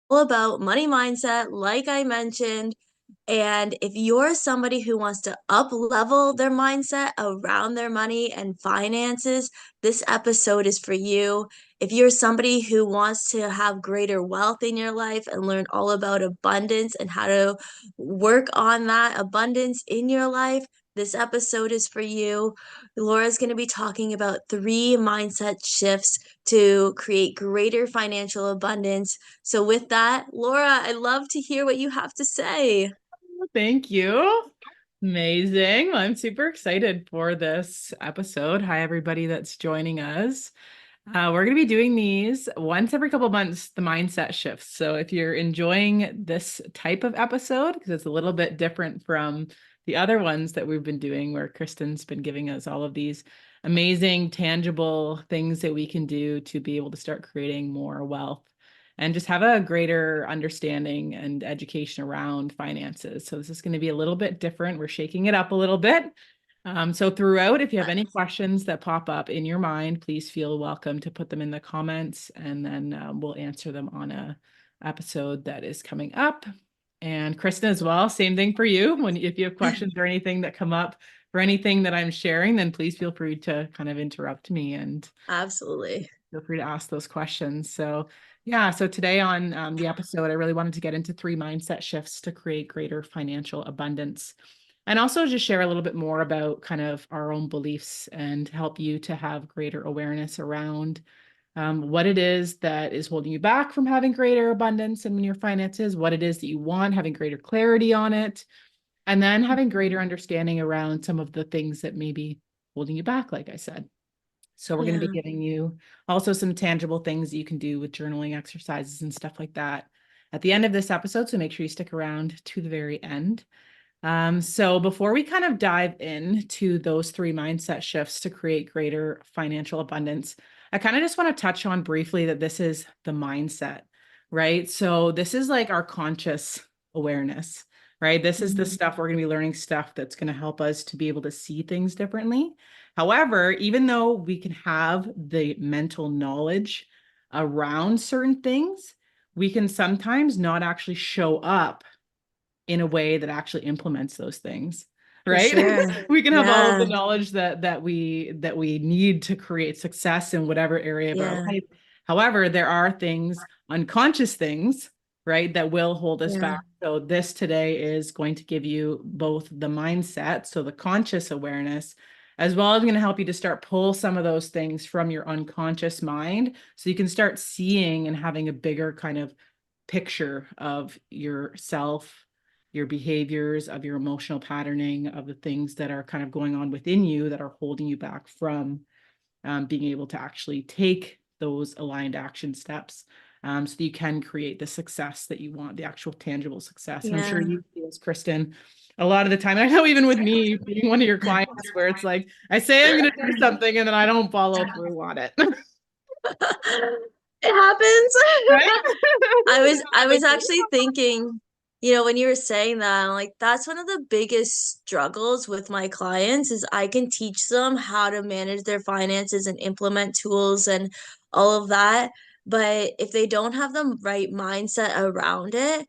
about money mindset, like I mentioned. And if you're somebody who wants to up level their mindset around their money and finances, this episode is for you. If you're somebody who wants to have greater wealth in your life and learn all about abundance and how to work on that abundance in your life, this episode is for you. Laura's going to be talking about 3 mindset shifts to create greater financial abundance. So, with that, Laura, I'd love to hear what you have to say. Thank you. Amazing. Well, I'm super excited for this episode. Hi, everybody that's joining us. We're going to be doing these once every couple of months, the mindset shifts. So if you're enjoying this type of episode, because it's a little bit different from the other ones that we've been doing, where Kristen's been giving us all of these amazing, tangible things that we can do to be able to start creating more wealth and just have a greater understanding and education around finances. So this is going to be a little bit different. We're shaking it up a little bit. So throughout, if you have any questions that pop up in your mind, please feel welcome to put them in the comments, and then we'll answer them on a episode that is coming up. And Kristen as well, same thing for you. If you have questions or anything that come up for anything that I'm sharing, then please feel free to kind of interrupt me and Absolutely. feel free to ask those questions. So yeah, so today on the episode, I really wanted to get into 3 mindset shifts to create greater financial abundance. And also just share a little bit more about kind of our own beliefs and help you to have greater awareness around what it is that is holding you back from having greater abundance in your finances, what it is that you want, having greater clarity on it, and then having greater understanding around some of the things that may be holding you back, like I said. So we're going to be Yeah. giving you also some tangible things that you can do with journaling exercises and stuff like that at the end of this episode. So make sure you stick around to the very end. So before we kind of dive into those 3 mindset shifts to create greater financial abundance, I kind of just want to touch on briefly that this is the mindset, right? So this is like our conscious awareness, right? This is the stuff we're going to be learning, stuff that's going to help us to be able to see things differently. However, even though we can have the mental knowledge around certain things, we can sometimes not actually show up in a way that actually implements those things, For right? sure. We can have all of Yeah. the knowledge that we need to create success in whatever area of our Yeah. life. However, there are things, unconscious things, right, that will hold us Yeah. back. So this today is going to give you both the mindset, so the conscious awareness, as well as going to help you to start pull some of those things from your unconscious mind so you can start seeing and having a bigger kind of picture of yourself, your behaviors, of your emotional patterning, of the things that are kind of going on within you that are holding you back from being able to actually take those aligned action steps, so that you can create the success that you want, the actual tangible success. And I'm sure Yeah. you see this, Kristen, a lot of the time. I know even with me being one of your clients, where it's like I say I'm going to do something and then I don't follow through on it. It happens. Right? I was actually thinking, when you were saying that, I'm like, that's one of the biggest struggles with my clients is I can teach them how to manage their finances and implement tools and all of that. But if they don't have the right mindset around it,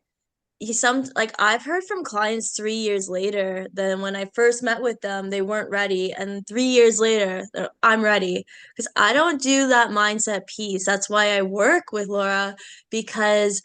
like I've heard from clients 3 years later than when I first met with them, they weren't ready. And 3 years later, I'm ready. Because I don't do that mindset piece. That's why I work with Laura, because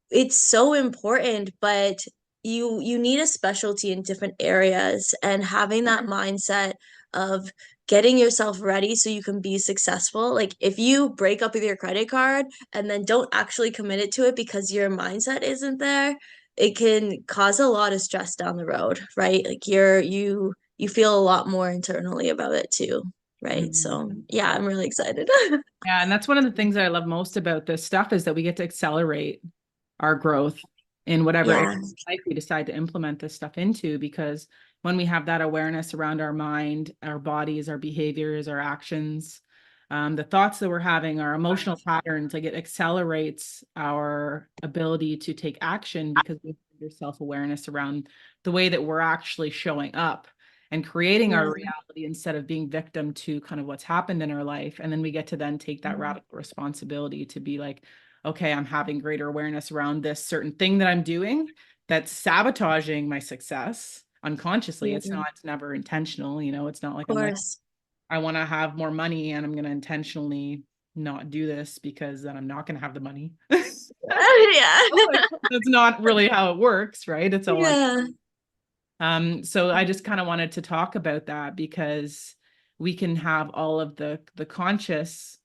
it's so important, but you need a specialty in different areas, and having that mindset of getting yourself ready so you can be successful. Like if you break up with your credit card and then don't actually commit it to it because your mindset isn't there, it can cause a lot of stress down the road, right? Like you feel a lot more internally about it too, right? So Mhm. yeah, I'm really excited. Yeah, and that's one of the things that I love most about this stuff is that we get to accelerate our growth in whatever area Yeah. of life we decide to implement this stuff into, because when we have that awareness around our mind, our bodies, our behaviors, our actions, the thoughts that we're having, our emotional patterns, like it accelerates our ability to take action because we have your self-awareness around the way that we're actually showing up and creating our Yeah. reality instead of being victim to kind of what's happened in our life. And then we get to then take that radical responsibility to be like, okay, I'm having greater awareness around this certain thing that I'm doing that's sabotaging my success unconsciously. Yeah, It's never intentional, it's not of like I'm like, course. I want to have more money and I'm going to intentionally not do this because then I'm not going to have the money. Yeah. Like, that's not really how it works, right? It's all Yeah. so I just kind of wanted to talk about that because we can have all of the conscious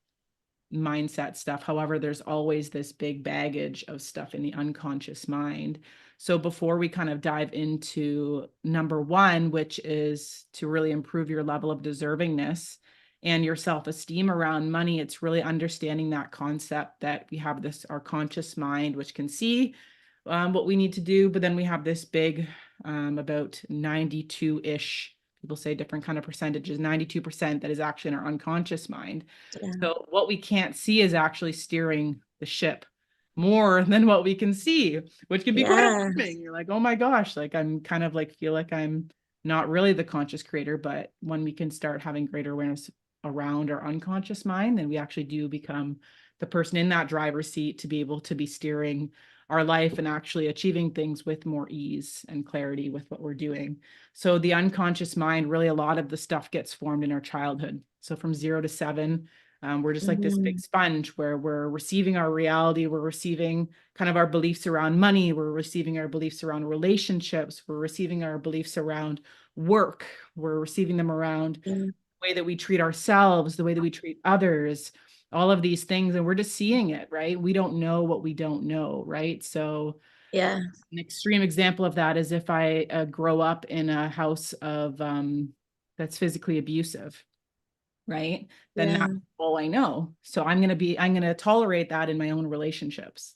mindset stuff. However, there's always this big baggage of stuff in the unconscious mind. So before we kind of dive into number one, which is to really improve your level of deservingness and your self-esteem around money, it's really understanding that concept that we have this, our conscious mind, which can see what we need to do, but then we have this big, about 92-ish, people say different kind of percentages, 92% that is actually in our unconscious mind. Yeah. So what we can't see is actually steering the ship more than what we can see, which can be quite Yeah. alarming. You're like, oh my gosh, like I'm kind of like feel like I'm not really the conscious creator. But when we can start having greater awareness around our unconscious mind, then we actually do become the person in that driver's seat to be able to be steering our life and actually achieving things with more ease and clarity with what we're doing. So the unconscious mind, really a lot of the stuff gets formed in our childhood. So from 0 to 7, we're just like this big Mhm. sponge where we're receiving our reality, we're receiving kind of our beliefs around money, we're receiving our beliefs around relationships, we're receiving our beliefs around work, we're receiving them around Yeah. the way that we treat ourselves, the way that we treat others, all of these things. And we're just seeing it, right? We don't know what we don't know, right? So Yeah. an extreme example of that is if I grow up in a house of that's physically abusive, right? Then Yeah. that's all I know. So I'm going to tolerate that in my own relationships,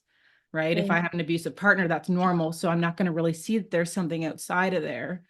right? If I Right. have an abusive partner, that's normal. So I'm not going to really see that there's something outside of there.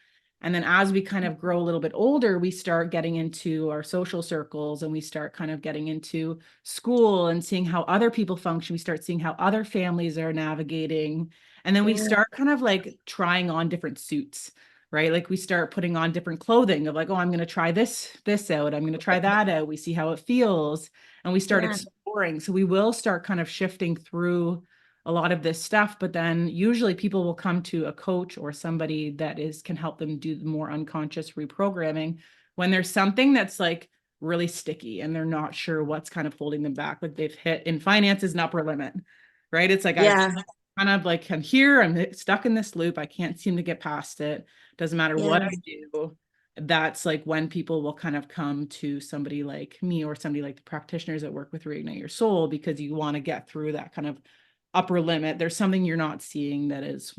And then as we kind of grow a little bit older, we start getting into our social circles and we start kind of getting into school and seeing how other people function. We start seeing how other families are navigating. And then we Yeah. start kind of like trying on different suits, right? Like we start putting on different clothing of like, oh, I'm going to try this out. I'm going to try that out. We see how it feels and we start Yeah. exploring. So we will start kind of shifting through a lot of this stuff, but then usually people will come to a coach or somebody that is can help them do the more unconscious reprogramming when there's something that's like really sticky and they're not sure what's kind of holding them back. Like they've hit in finances an upper limit, right? It's like I've Yeah. kind of like I'm here, I'm stuck in this loop. I can't seem to get past it. Doesn't matter what Yeah. I do. That's like when people will kind of come to somebody like me or somebody like the practitioners that work with Reignite Your Soul because you want to get through that kind of upper limit. There's something you're not seeing that is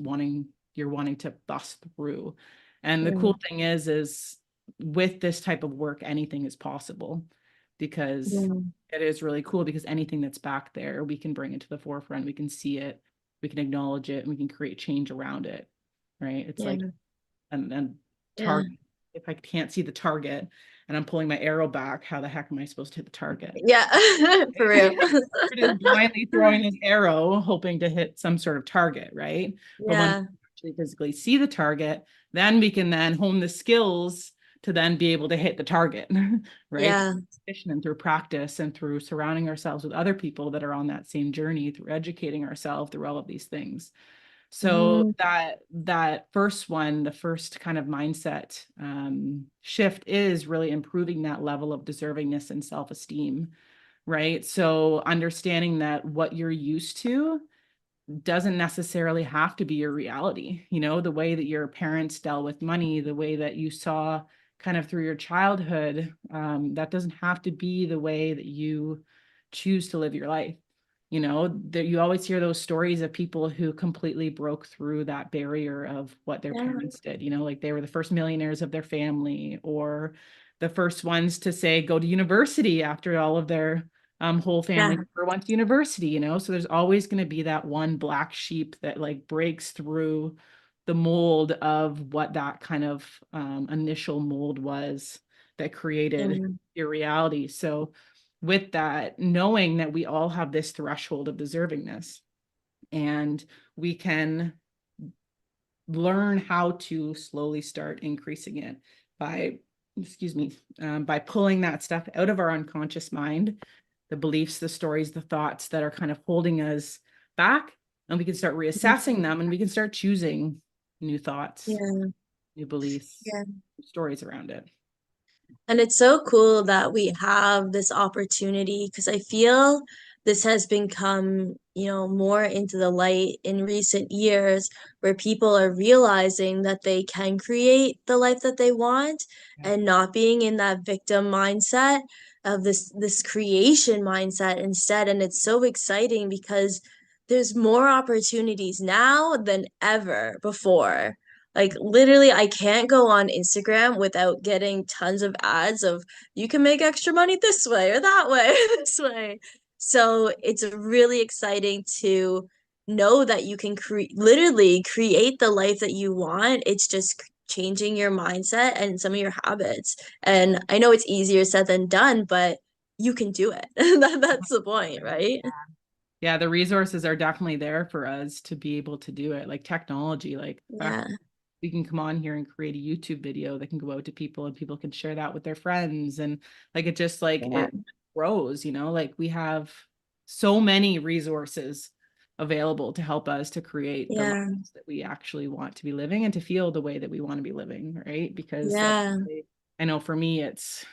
you're wanting to bust through. And the cool Yeah. thing is with this type of work, anything is possible because Yeah. it is really cool because anything that's back there, we can bring it to the forefront. We can see it, we can acknowledge it, and we can create change around it. Right. It's like Yeah. and Yeah. target. If I can't see the target and I'm pulling my arrow back, how the heck am I supposed to hit the target? Yeah. For real. It is blindly throwing this arrow, hoping to hit some sort of target, right? But when Yeah. we actually physically see the target, then we can then hone the skills to then be able to hit the target, right? Yeah. Through repetition and through practice and through surrounding ourselves with other people that are on that same journey, through educating ourselves through all of these things. So Mhm. that first one, the first kind of mindset shift is really improving that level of deservingness and self-esteem, right? So understanding that what you're used to doesn't necessarily have to be your reality. The way that your parents dealt with money, the way that you saw kind of through your childhood, that doesn't have to be the way that you choose to live your life. That you always hear those stories of people who completely broke through that barrier of what their Yeah. parents did, like they were the first millionaires of their family or the first ones to say go to university after all of their whole family Yeah. member went to university, so there's always going to be that one black sheep that like breaks through the mold of what that kind of initial mold was that created Yeah. your reality. So with that, knowing that we all have this threshold of deservingness and we can learn how to slowly start increasing it by, excuse me, by pulling that stuff out of our unconscious mind the beliefs, the stories, the thoughts that are kind of holding us back, and we can start reassessing them, and we can start choosing new thoughts, Yeah. new beliefs, Yeah. stories around it. And it's so cool that we have this opportunity because I feel this has become, more into the light in recent years where people are realizing that they can create the life that they want Yeah. and not being in that victim mindset of this creation mindset instead. And it's so exciting because there's more opportunities now than ever before. Like literally, I can't go on Instagram without getting tons of ads of you can make extra money this way or that way or this way. So it's really exciting to know that you can literally create the life that you want. It's just changing your mindset and some of your habits. And I know it's easier said than done, but you can do it. That's the point, right? Yeah, the resources are definitely there for us to be able to do it. Like technology, like the fact Yeah, we can come on here and create a YouTube video that can go out to people and people can share that with their friends. And like it just like yeah, it grows, like we have so many resources available to help us to create the yeah, lives that we actually want to be living and to feel the way that we want to be living, right? Because that's yeah, really, I know for me it's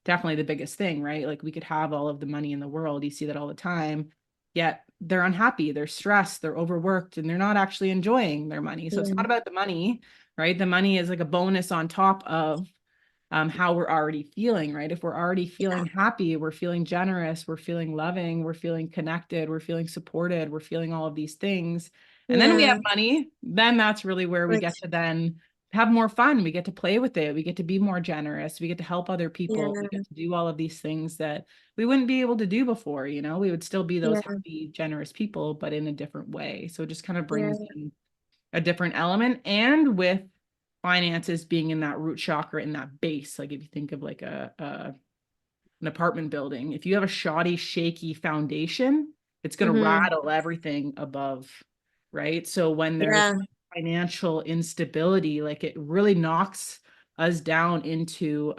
definitely the biggest thing, right? Like we could have all of the money in the world. You see that all the time, yet they're unhappy, they're stressed, they're overworked, and they're not actually enjoying their money. So it's not yeah, about the money, right? The money is like a bonus on top of how we're already feeling, right? If we're already feeling happy, we're feeling generous, we're feeling loving, we're feeling connected, we're feeling supported, we're feeling all of these things. And then we yeah. have money, then that's really where we Like, get to then have more fun. We get to play with it. We get to be more generous. We get to help other people. We yeah, get to do all of these things that we wouldn't be able to do before, we would still be those yeah, happy, generous people, but in a different way. So it just kind of yeah. brings in a different element. And with finances being in that root chakra, in that base, like if you think of like an apartment building, if you have a shoddy, shaky foundation, it's going to Mm-hmm. rattle everything above, right? So when there's Yeah, financial instability, like it really knocks us down into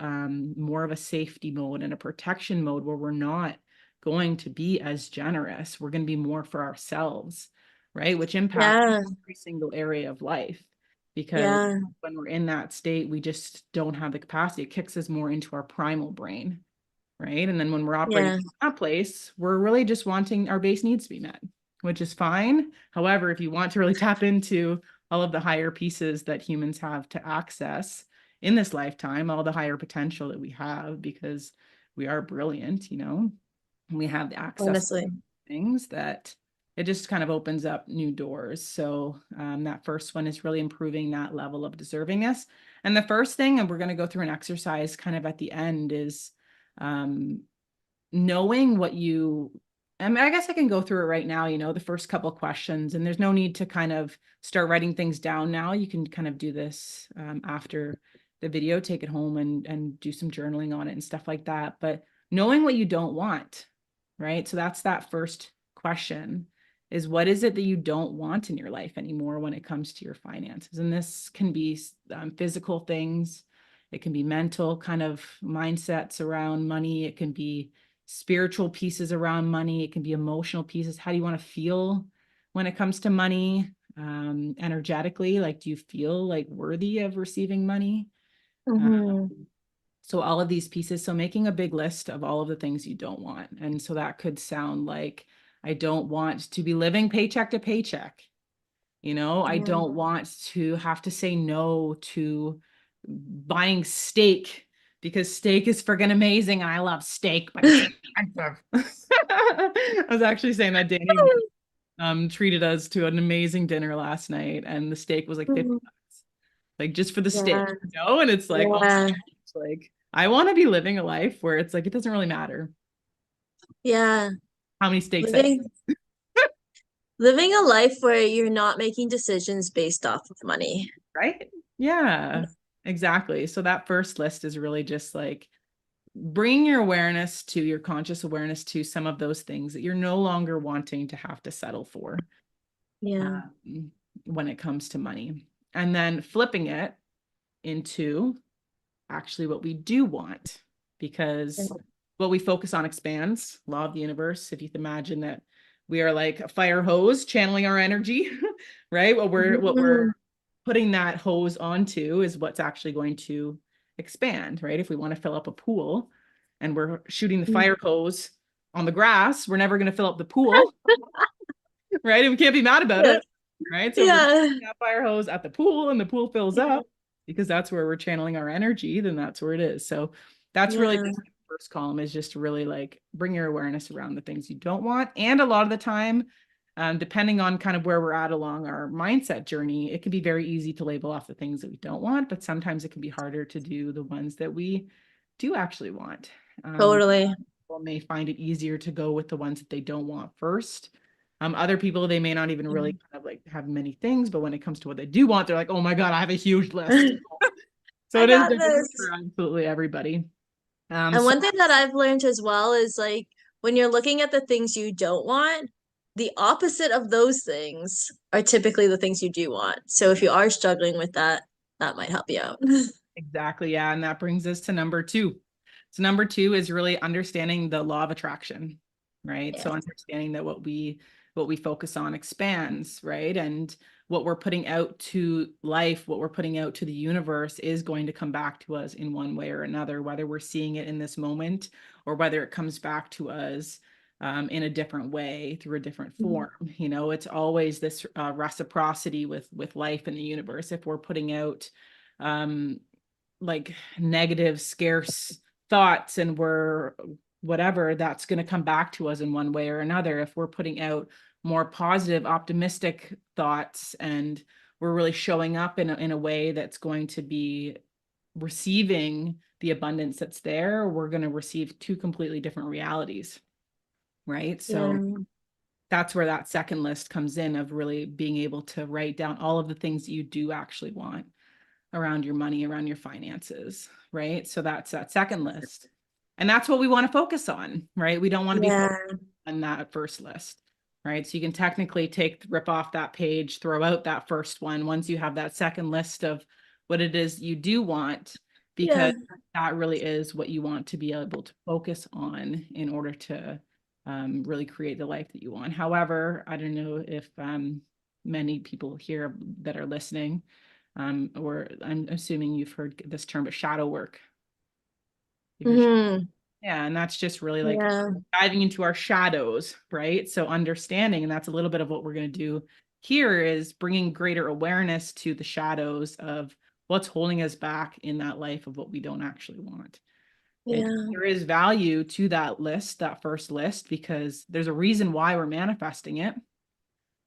more of a safety mode and a protection mode where we're not going to be as generous. We're going to be more for ourselves, right? Which impacts yeah, every single area of life. Because yeah, when we're in that state, we just don't have the capacity. It kicks us more into our primal brain, right? And then when we're operating yeah, from that place, we're really just wanting our base needs to be met, which is fine. However, if you want to really tap into all of the higher pieces that humans have to access in this lifetime, all the higher potential that we have, because we are brilliant, we have the access to honestly. things that it just kind of opens up new doors. So that first one is really improving that level of deservingness. And the first thing, and we're going to go through an exercise kind of at the end, is um, knowing what you, I mean, I guess I can go through it right now, the first couple questions, and there's no need to kind of start writing things down now. You can kind of do this after the video, take it home and do some journaling on it and stuff like that. But knowing what you don't want, right? So that's that first question, is what is it that you don't want in your life anymore when it comes to your finances? And this can be physical things. It can be mental kind of mindsets around money. It can be spiritual pieces around money. It can be emotional pieces. How do you want to feel when it comes to money? Energetically, like, do you feel like worthy of receiving money? Mm-hmm. So all of these pieces, so making a big list of all of the things you don't want. And so that could sound like, I don't want to be living paycheck to paycheck. I Yeah. don't want to have to say no to buying steak because steak is freaking amazing and I love steak, but it's expensive. I was actually saying that Danny treated us to an amazing dinner last night and the steak was like 50 Mhm. bucks, like just for the steak, Yeah, and it's like, oh, yeah, it's like I want to be living a life where it's like it doesn't really matter yeah. how many steaks I eat, Living living a life where you're not making decisions based off of money. right? Yeah, exactly. So that first list is really just like bring your awareness to your conscious awareness to some of those things that you're no longer wanting to have to settle for Yeah, um, when it comes to money. And then flipping it into actually what we do want. yeah, Because what we focus on expands. Law of the universe. If you can imagine that we are like a fire hose channeling our energy, right? What we're Mhm. putting that hose onto is what's actually going to expand, right? If we want to fill up a pool and we're shooting the fire hose on the grass, we're never going to fill up the pool, right? And we can't be mad about Yeah. it, right? So if we're Yeah. shooting that fire hose at the pool and the pool fills up because that's where we're channeling our energy, then that's where it is. So that's really Yeah. the first column, is just to really like bring your awareness around the things you don't want. And a lot of the time, depending on kind of where we're at along our mindset journey, it can be very easy to label off the things that we don't want, but sometimes it can be harder to do the ones that we do actually want. Totally. People may find it easier to go with the ones that they don't want first. Other people, they may not even really kind of like have many things, but when it comes to what they do want, they're like, oh my God, I have a huge list. So I it is got different this. for absolutely everybody. And So one thing that I've learned as well is like when you're looking at the things you don't want, the opposite of those things are typically the things you do want. So if you are struggling with that, that might help you out. exactly, yeah. And that brings us to number two. So number two is really understanding the law of attraction, right? Yeah. So understanding that what we focus on expands, right? And what we're putting out to life, what we're putting out to the universe is going to come back to us in one way or another, whether we're seeing it in this moment or whether it comes back to us in a different way through a different form. You know, it's always this reciprocity with life in the universe. If we're putting out um, like negative, scarce thoughts and we're whatever, that's going to come back to us in one way or another. If we're putting out more positive, optimistic thoughts and we're really showing up in a way that's going to be receiving the abundance that's there, we're going to receive two completely different realities, right? So Yeah. that's where that second list comes in, of really being able to write down all of the things that you do actually want around your money, around your finances, right? So that's that second list. And that's what we want to focus on, right? We don't want to be focused Yeah. on that first list, right? So you can technically rip off that page, throw out that first one once you have that second list of what it is you do want, Yeah. because that really is what you want to be able to focus on in order to really create the life that you want. However, I don't know if many people here that are listening, or I'm assuming you've heard this term, but shadow work. Hmm. Yeah, and that's just really like Yeah. diving into our shadows, right? So understanding, and that's a little bit of what we're going to do here, is bringing greater awareness to the shadows of what's holding us back in that life of what we don't actually want. Right? Yeah. There is value to that list, that first list, because there's a reason why we're manifesting it.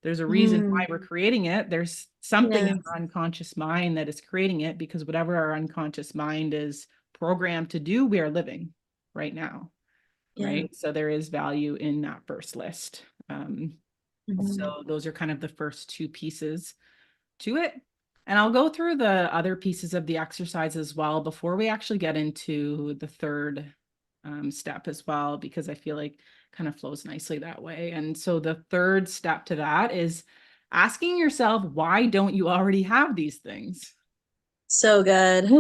There's a reason why Hmm. we're creating it. There's something Yeah. in our unconscious mind that is creating it, because whatever our unconscious mind is programmed to do, we are living right now. Yeah. Right. So there is value in that first list. Mhm. So those are kind of the first two pieces to it. And I'll go through the other pieces of the exercise as well before we actually get into the third step as well, because I feel like kind of flows nicely that way. And so the third step to that is asking yourself, why don't you already have these things? So good.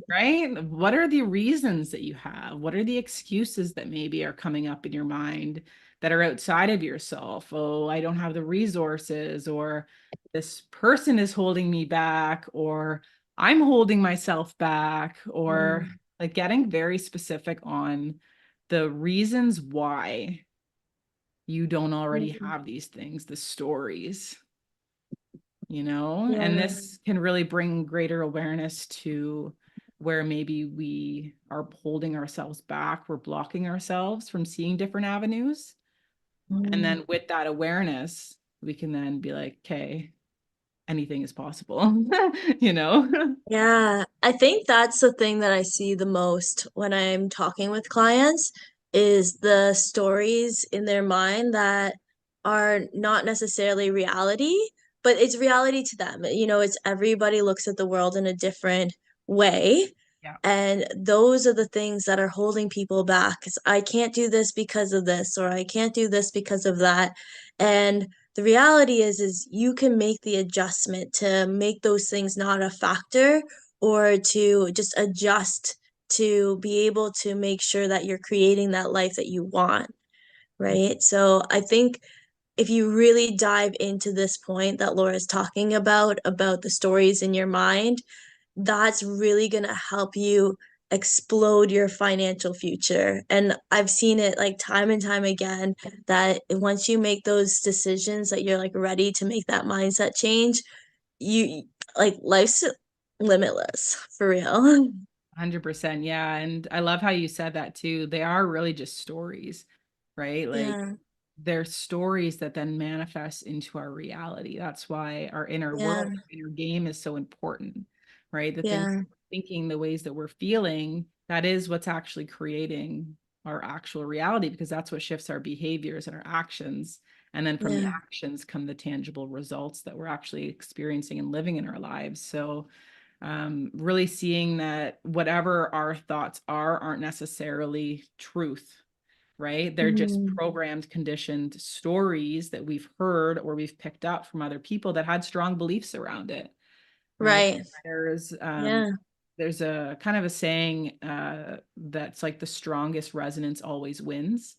Right? What are the reasons that you have? What are the excuses that maybe are coming up in your mind that are outside of yourself? Oh, I don't have the resources, or this person is holding me back, or I'm holding myself back, or Mm. like getting very specific on the reasons why you don't already have these things, the stories, and Yeah. this can really bring greater awareness to where maybe we are holding ourselves back, we're blocking ourselves from seeing different avenues. And Mm. then with that awareness, we can then be like, okay, anything is possible, you know? Yeah, I think that's the thing that I see the most when I'm talking with clients is the stories in their mind that are not necessarily reality, but it's reality to them. You know, it's everybody looks at the world in a different way. Yeah. And those are the things that are holding people back. 'Cause I can't do this because of this, or I can't do this because of that. And the reality is you can make the adjustment to make those things not a factor or to just adjust to be able to make sure that you're creating that life that you want, right? So I think if you really dive into this point that Laura's talking about the stories in your mind, that's really going to help you explode your financial future. And I've seen it like time and time again that once you make those decisions that you're like ready to make that mindset change, you like life's limitless for real. 100%. Yeah. And I love how you said that too. They are really just stories, right? Like Yeah, they're stories that then manifest into our reality. That's why our inner world, yeah, our inner game is so important, right? The things yeah, thinking, the ways that we're feeling, that is what's actually creating our actual reality because that's what shifts our behaviors and our actions. And then from the yeah. actions come the tangible results that we're actually experiencing and living in our lives. So really seeing that whatever our thoughts are aren't necessarily truth, right? They're just Mhm. programmed, conditioned stories that we've heard or we've picked up from other people that had strong beliefs around it, right? Right. There's Yeah. there's a kind of a saying that's like the strongest resonance always wins.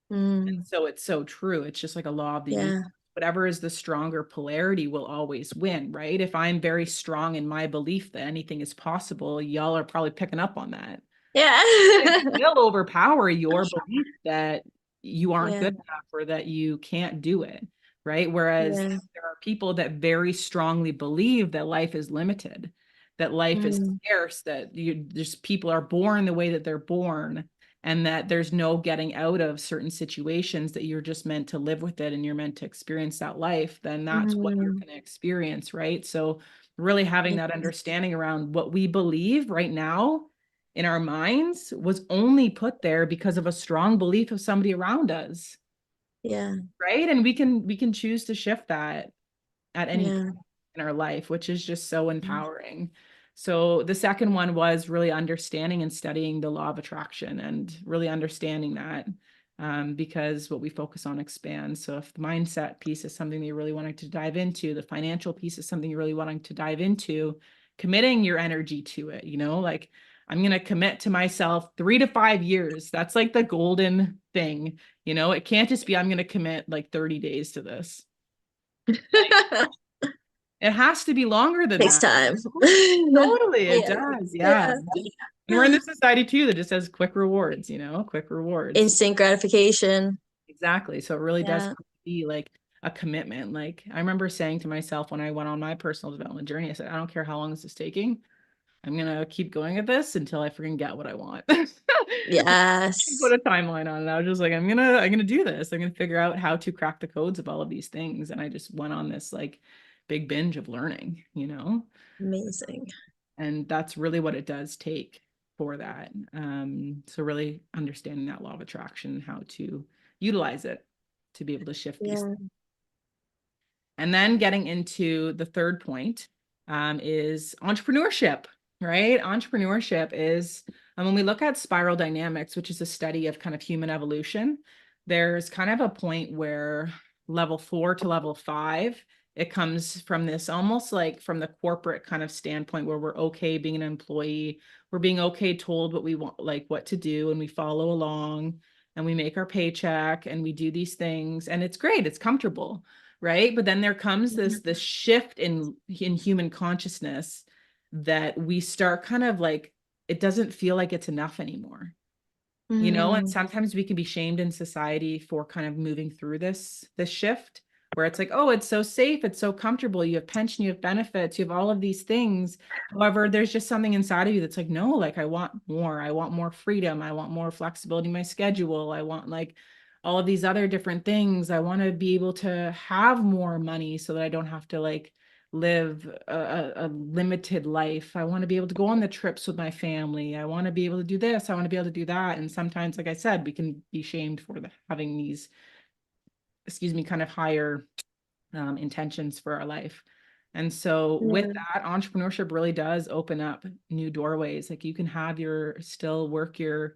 And Mm. so it's so true. It's just like a law of the universe. Yeah. Whatever is the stronger polarity will always win, right? If I'm very strong in my belief that anything is possible, y'all are probably picking up on that. Yeah. It will overpower your belief that you aren't Yeah. good enough or that you can't do it, right? Whereas Yeah. there are people that very strongly believe that life is limited, that life is Mm. scarce, that you just people are born the way that they're born, and that there's no getting out of certain situations, that you're just meant to live with it and you're meant to experience that life, then that's what you're Mm. going to experience, right? So really having Yeah. that understanding around what we believe right now in our minds was only put there because of a strong belief of somebody around us, Yeah. right? And we can choose to shift that at any point Yeah. in our life, which is just so empowering. So the second one was really understanding and studying the law of attraction and really understanding that, because what we focus on expands. So if the mindset piece is something that you're really wanting to dive into, the financial piece is something you're really wanting to dive into, committing your energy to it, like I'm going to commit to myself 3 to 5 years. That's like the golden thing. It can't just be, I'm going to commit like 30 days to this. It has to be longer than Takes that. time. Totally, it Yeah. does. Yeah. Yeah. And we're in this society too that just says quick rewards, quick rewards. Instant gratification. Exactly. So it really does Yeah. have to be like a commitment. Like I remember saying to myself when I went on my personal development journey, I said, I don't care how long this is taking. I'm gonna keep going at this until I freaking get what I want. Put Yes. a timeline on it. I was just like, I'm gonna do this. I'm gonna figure out how to crack the codes of all of these things. And I just went on this like big binge of learning. Amazing. And that's really what it does take for that. So really understanding that law of attraction, how to utilize it to be able to shift these. Yeah. And then getting into the third point, is entrepreneurship, right? Entrepreneurship is, when we look at spiral dynamics, which is a study of kind of human evolution, there's kind of a point where level 4 to level 5, it comes from this almost like from the corporate kind of standpoint where we're okay being an employee, we're being okay told what we want, like what to do, and we follow along and we make our paycheck and we do these things and it's great, it's comfortable, right? But then there comes this shift in human consciousness that we start kind of like, it doesn't feel like it's enough anymore. And Mm. sometimes we can be shamed in society for kind of moving through this shift where it's like, oh, it's so safe, it's so comfortable, you have pension, you have benefits, you have all of these things. However, there's just something inside of you that's like, no, like I want more freedom, I want more flexibility in my schedule, I want like all of these other different things, I want to be able to have more money so that I don't have to like live a limited life. I want to be able to go on the trips with my family. I want to be able to do this. I want to be able to do that. And sometimes, like I said, we can be shamed for having these, excuse me, kind of higher intentions for our life. And so with Yeah. that, entrepreneurship really does open up new doorways. Like you can have still work your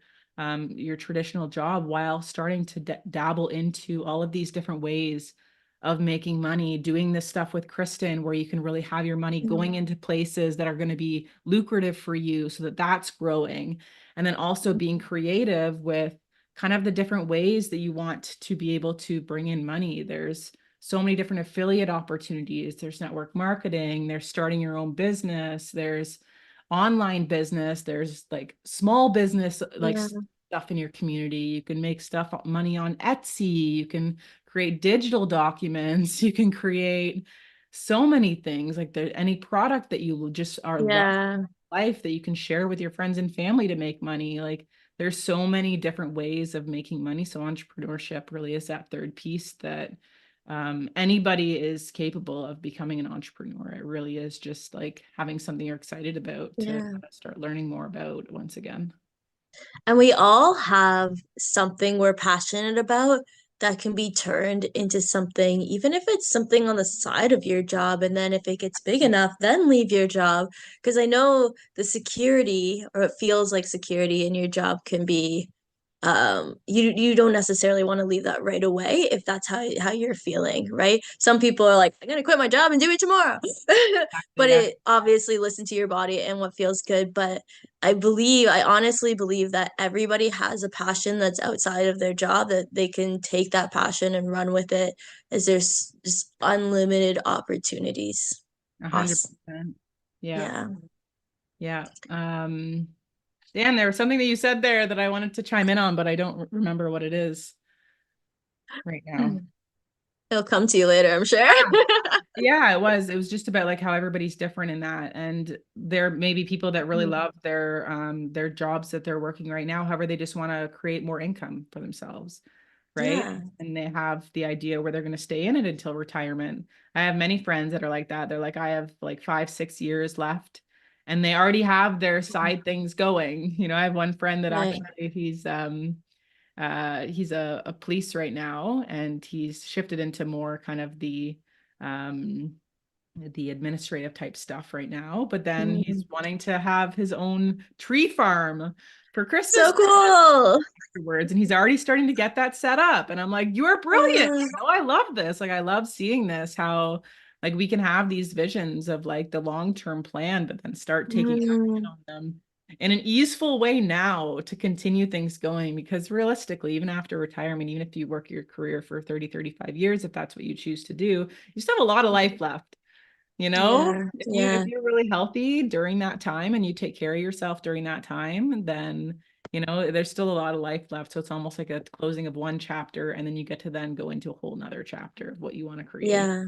traditional job while starting to dabble into all of these different ways of making money, doing this stuff with Kristen, where you can really have your money going into places that are going to be lucrative for you so that that's growing. And then also being creative with kind of the different ways that you want to be able to bring in money. There's so many different affiliate opportunities. There's network marketing, there's starting your own business, there's online business, there's like small business, like Yeah. stuff in your community. You can make stuff money on Etsy, you can create digital documents, you can create so many things. Like there any product that you just are love Yeah. life that you can share with your friends and family to make money. Like there's so many different ways of making money. So entrepreneurship really is that third piece that anybody is capable of becoming an entrepreneur. It really is just like having something you're excited about to Yeah. start learning more about once again. And we all have something we're passionate about that can be turned into something, even if it's something on the side of your job. And then if it gets big enough, then leave your job. Because I know the security, or it feels like security in your job can be you don't necessarily want to leave that right away if that's how you're feeling, right? Some people are like, I'm gonna quit my job and do it tomorrow. But Yeah, it obviously listen to your body and what feels good. But I honestly believe that everybody has a passion that's outside of their job, that they can take that passion and run with it, as there's just unlimited opportunities. Awesome. 100%. Yeah. Yeah. Yeah. Dan, there was something that you said there that I wanted to chime in on, but I don't remember what it is right now. It'll come to you later, I'm sure. Yeah, it was. It was just about like how everybody's different in that. And there may be people that really love their jobs that they're working right now. However, they just want to create more income for themselves, right? Yeah. And they have the idea where they're going to stay in it until retirement. I have many friends that are like that. They're like, I have like 5, 6 years left. And they already have their side things going. You know, I have one friend that Right. actually he's a police right now, and he's shifted into more kind of um, the administrative type stuff right now. But then he's Mm. wanting to have his own tree farm for Christmas So cool. afterwards, and he's already starting to get that set up. And I'm like, you are brilliant. Uh, I love this. Like, I love seeing this. How like we can have these visions of like the long term plan, but then start taking action mm, on them in an easeful way now to continue things going, because realistically, even after retirement, even if you work your career for 30, 35 years, if that's what you choose to do, you still have a lot of life left. You know, yeah, if yeah, you're really healthy during that time and you take care of yourself during that time, then there's still a lot of life left. So it's almost like a closing of one chapter, and then you get to then go into a whole nother chapter of what you want to create. yeah,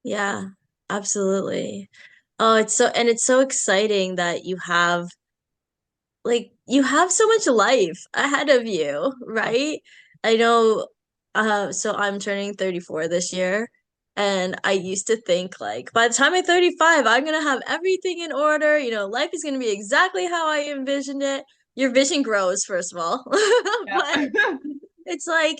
yeah, absolutely. Oh, it's so exciting that you have so much life ahead of you, right? I know, so I'm turning 34 this year, and I used to think like by the time I'm 35, I'm gonna have everything in order, life is gonna be exactly how I envisioned it. Your vision grows, first of all. Yeah. But it's like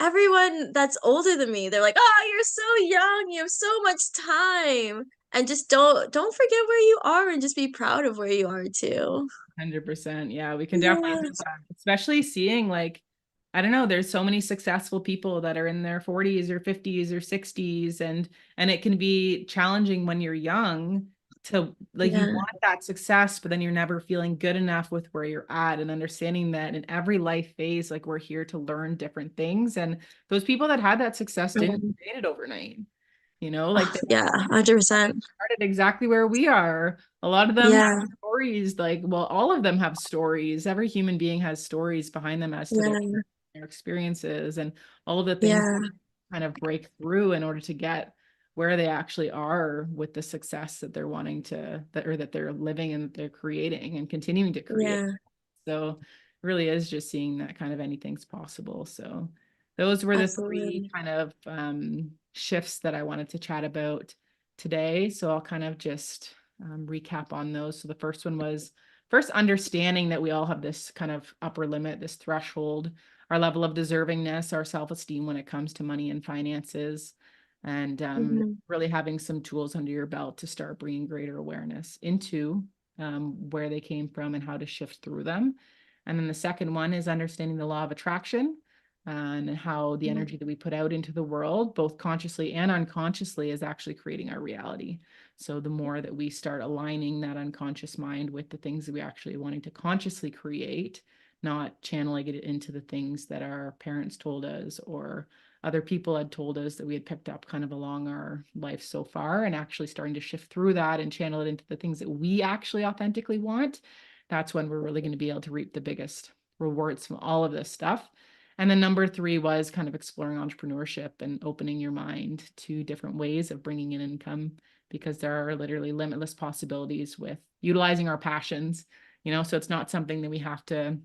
everyone that's older than me, they're like, "Oh, you're so young, you have so much time." And just don't forget where you are and just be proud of where you are too. 100%. Yeah, we can definitely Yeah. do that. Especially seeing like, I don't know, there's so many successful people that are in their 40s or 50s or 60s, and it can be challenging when you're young to like you Yeah. want that success, but then you're never feeling good enough with where you're at, and understanding that in every life phase, like we're here to learn different things. And those people that had that success didn't Mhm. create it overnight. Like Oh, yeah, 100%. started exactly where we are. A lot of them have Yeah. stories, like, well, all of them have stories. Every human being has stories behind them as to Yeah. their experiences and all of the things Yeah. kind of break through in order to get where they actually are with the success that they're wanting to that or that they're living and that they're creating and continuing to create. Yeah. So it really is just seeing that kind of anything's possible. So those were the three Absolutely. kind of shifts that I wanted to chat about today. So I'll kind of just recap on those. So the first one was first understanding that we all have this kind of upper limit, this threshold, our level of deservingness, our self-esteem when it comes to money and finances, and Hmm. really having some tools under your belt to start bringing greater awareness into where they came from and how to shift through them. And then the second one is understanding the law of attraction. and how the energy that we put out into the world, both consciously and unconsciously, is actually creating our reality. So the more that we start aligning that unconscious mind with the things that we actually wanting to consciously create, not channeling it into the things that our parents told us or other people had told us that we had picked up kind of along our life so far, and actually starting to shift through that and channel it into the things that we actually authentically want, that's when we're really going to be able to reap the biggest rewards from all of this stuff. And then number 3 was kind of exploring entrepreneurship and opening your mind to different ways of bringing in income, because there are literally limitless possibilities with utilizing our passions, so it's not something that we have to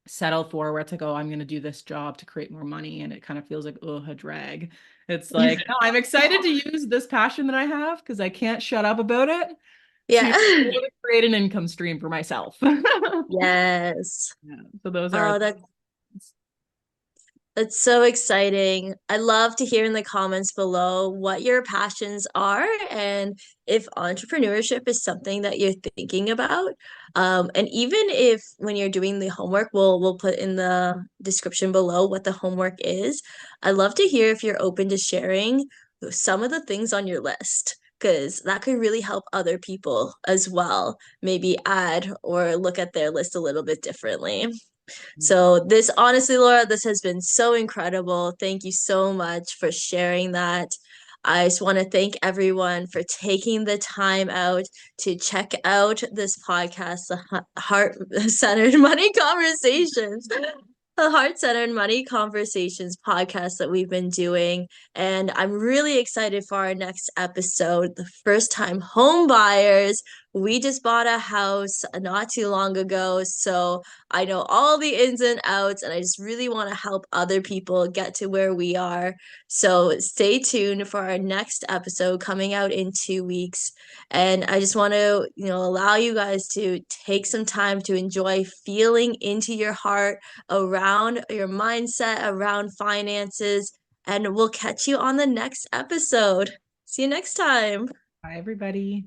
settle for where it's like, oh, I'm going to do this job to create more money. And it kind of feels like, oh, a drag. It's like, no, I'm excited to use this passion that I have because I can't shut up about it to Yeah. be able to create an income stream for myself. Yes. Yeah. So those are Oh, that's so exciting. I love to hear in the comments below what your passions are and if entrepreneurship is something that you're thinking about. And even if when you're doing the homework, we'll put in the description below what the homework is. I love to hear if you're open to sharing some of the things on your list, because that could really help other people as well, maybe add or look at their list a little bit differently. So this honestly, Laura, this has been so incredible. Thank you so much for sharing that. I just want to thank everyone for taking the time out to check out this podcast, the Heart Centered Money Conversations. The Heart Centered Money Conversations podcast that we've been doing. And I'm really excited for our next episode, the first time home buyers. We just bought a house not too long ago. So I know all the ins and outs, and I just really want to help other people get to where we are. So stay tuned for our next episode coming out in 2 weeks. And I just want to, allow you guys to take some time to enjoy feeling into your heart around your mindset, around finances. And we'll catch you on the next episode. See you next time. Bye, everybody.